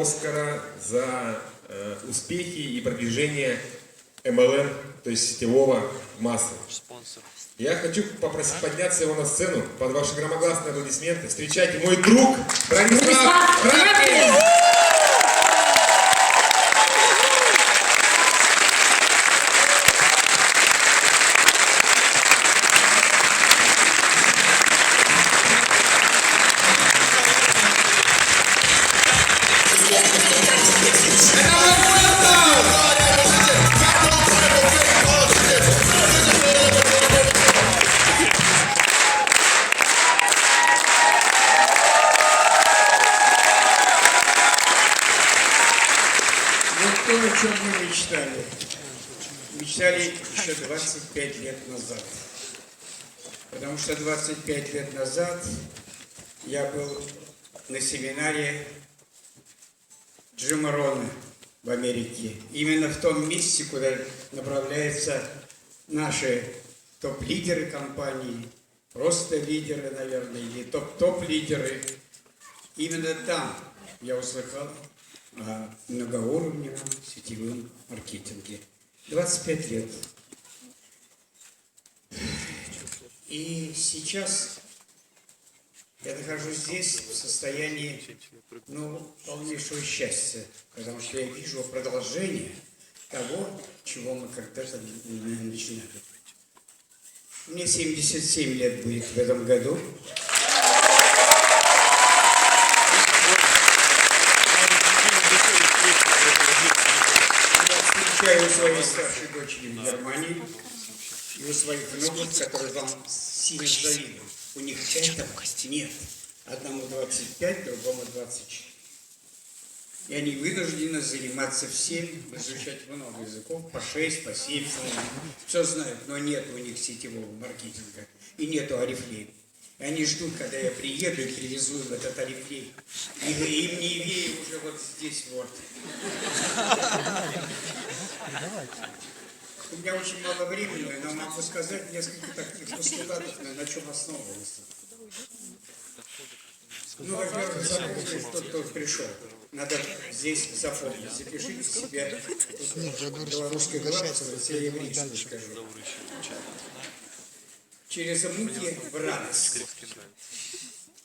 Оскара за успехи и продвижение MLM, то есть сетевого массы. Я хочу попросить подняться его на сцену под ваши громогласные аплодисменты. Встречайте, мой друг Бронислав Рабкин! То, о чем мы мечтали. Мечтали еще 25 лет назад. Потому что 25 лет назад я был на семинаре Джима Рона в Америке. Именно в том месте, куда направляются наши топ-лидеры компании, просто лидеры, наверное, или топ-топ-лидеры. Именно там я услыхал о многоуровневом сетевом маркетинге. 25 лет. И сейчас я нахожусь здесь в состоянии, полнейшего счастья, потому что я вижу продолжение того, чего мы когда-то начинали. Мне 77 лет будет в этом году. Я у своей старшей дочери в Германии и у своих внуков, которые вам сильно завидуют. У них этого нет. Одному 25, другому 24. И они вынуждены заниматься всем, изучать много языков, по 6, по 7, все знают, но нет у них сетевого маркетинга и нету Oriflame. И они ждут, когда я приеду и привезу им этот Oriflame. И им не вею уже вот здесь вот. У меня очень мало времени, но могу сказать несколько таких постулатов, на чем основывался. Во-первых, запомните, кто пришел. Надо здесь запомнить. Запишите себе белорусский глаз, я еврейский скажу. Через муки в радость.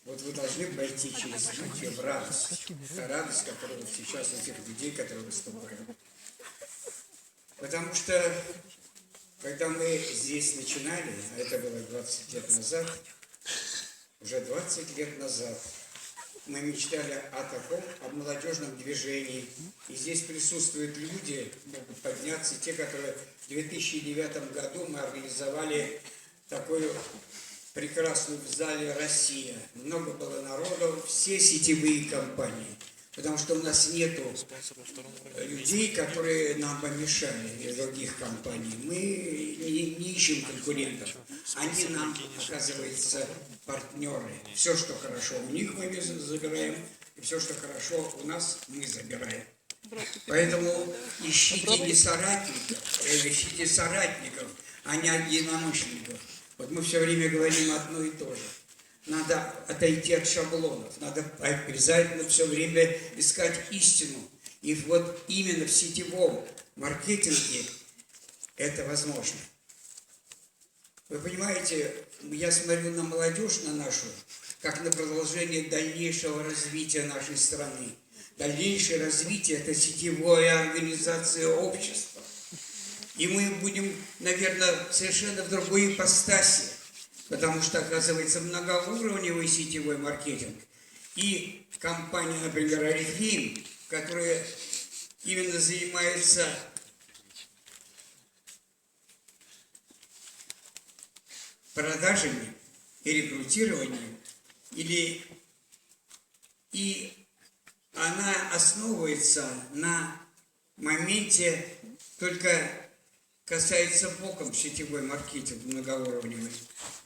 Вот вы должны пройти через муки в радость. Та радость, которая сейчас у тех людей, которые выступают. Потому что, когда мы здесь начинали, а это было 20 лет назад, уже 20 лет назад, мы мечтали о таком, о молодежном движении. И здесь присутствуют люди, могут подняться, те, которые в 2009 году мы организовали такую прекрасную в зале «Россия». Много было народу, все сетевые компании. Потому что у нас нету людей, которые нам помешали из других компаний. Мы не ищем конкурентов. Они нам, оказывается, партнеры. Все, что хорошо у них, мы забираем. И все, что хорошо у нас, мы забираем. Поэтому ищите не соратников, ищите соратников, а не единомышленников. Вот мы все время говорим одно и то же. Надо отойти от шаблонов, надо обязательно все время искать истину. И вот именно в сетевом маркетинге это возможно. Вы понимаете, я смотрю на молодежь, на нашу, как на продолжение дальнейшего развития нашей страны. Дальнейшее развитие – это сетевая организация общества. И мы будем, наверное, совершенно в другой ипостаси. Потому что, оказывается, многоуровневый сетевой маркетинг и компания, например, Oriflame, которая именно занимается продажами и рекрутированием, и она основывается на моменте, только касается боком сетевой маркетинг многоуровневый.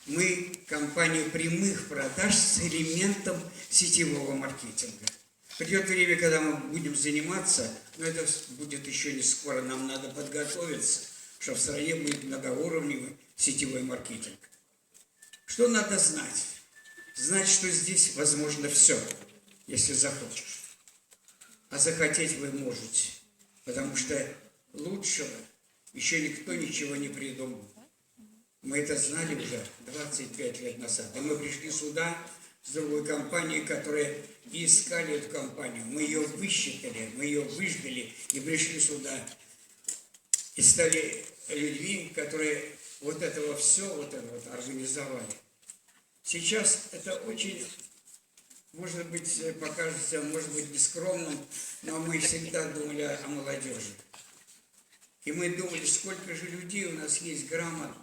Мы компания прямых продаж с элементом сетевого маркетинга. Придет время, когда мы будем заниматься, но это будет еще не скоро, нам надо подготовиться, что в стране будет многоуровневый сетевой маркетинг. Что надо знать? Знать, что здесь возможно все, если захочешь. а захотеть вы можете. Потому что лучшего еще никто ничего не придумал. Мы это знали уже 25 лет назад. И мы пришли сюда с другой компанией, которая и искали эту компанию. Мы ее высчитали, мы ее выждали и пришли сюда. И стали людьми, которые вот это вот организовали. Сейчас это очень, может быть, покажется, может быть, нескромным, но мы всегда думали о молодежи. И мы думали, сколько же людей у нас есть грамотных.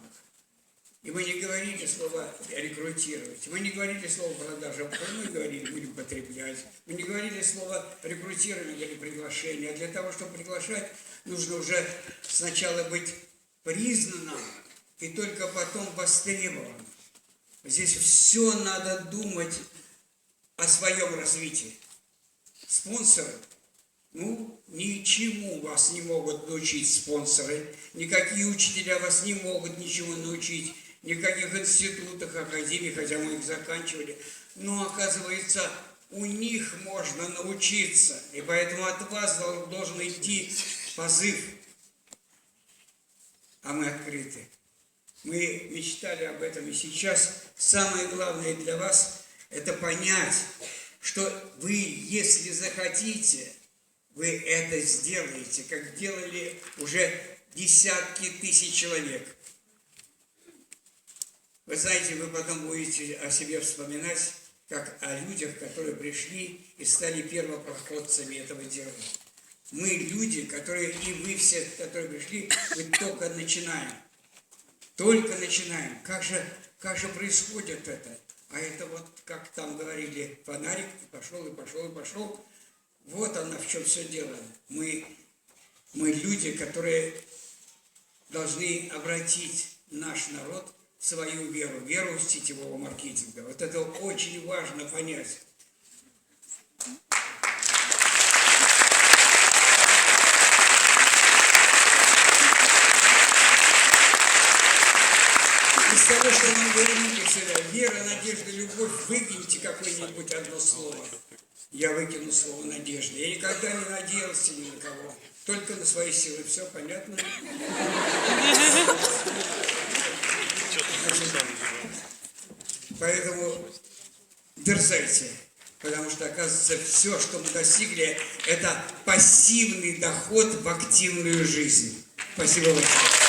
И мы не говорили слово рекрутировать, мы не говорили слово продажа, мы говорили будем потреблять. Мы не говорили слово рекрутирование или приглашение. А для того, чтобы приглашать, нужно уже сначала быть признанным и только потом востребованным. Здесь все надо думать о своем развитии. Спонсоры, ничему вас не могут научить спонсоры, никакие учителя вас не могут ничего научить, никаких институтах, академий, хотя мы их заканчивали. Но, оказывается, у них можно научиться, и поэтому от вас должен идти позыв. А мы открыты. Мы мечтали об этом, и сейчас самое главное для вас – это понять, что вы, если захотите, вы это сделаете, как делали уже десятки тысяч человек. Вы знаете, вы потом будете о себе вспоминать, как о людях, которые пришли и стали первопроходцами этого дела. Мы люди, которые, и вы все, которые пришли, мы только начинаем. Только начинаем. Как же происходит это? А это вот, как там говорили, фонарик, пошел, и пошел, и пошел. Вот она, в чем все дело. Мы люди, которые должны обратить наш народ в свою веру, веру сетевого маркетинга. Вот это очень важно понять. Из того, что мы говорили всегда, вера, надежда, любовь, выкиньте какое-нибудь одно слово. Я выкину слово надежда. Я никогда не надеялся ни на кого. Только на свои силы. Все понятно? Поэтому дерзайте. Потому что, оказывается, все, что мы достигли, это пассивный доход в активную жизнь. Спасибо большое.